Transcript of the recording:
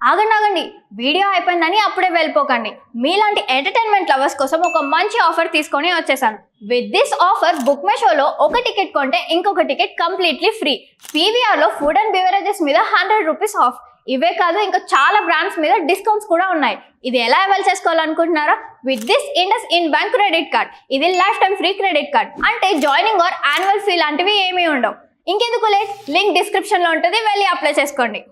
ఆగండి ఆగండి, వీడియో అయిపోయిందని అప్పుడే వెళ్ళిపోకండి. మీలాంటి ఎంటర్టైన్మెంట్ లవర్స్ కోసం ఒక మంచి ఆఫర్ తీసుకొని వచ్చేసాను. With this offer book my షోలో ఒక టికెట్ కొంటే ఇంకొక టికెట్ కంప్లీట్లీ ఫ్రీ. పీవీఆర్లో ఫుడ్ అండ్ బెవరేజెస్ మీద 100 రూపీస్ ఆఫ్. ఇవే కాదు, ఇంకా చాలా బ్రాండ్స్ మీద డిస్కౌంట్స్ కూడా ఉన్నాయి. ఇది ఎలా అవైల్ చేసుకోవాలనుకుంటున్నారా? With this IndusInd bank credit card. ఇది life time free credit card. అంటే జాయినింగ్ ఆర్ యాన్యువల్ ఫీ లాంటివి ఏమీ ఉండవు. ఇంకెందుకు లేట్, లింక్ డిస్క్రిప్షన్లో ఉంటుంది, వెళ్ళి అప్లై చేసుకోండి.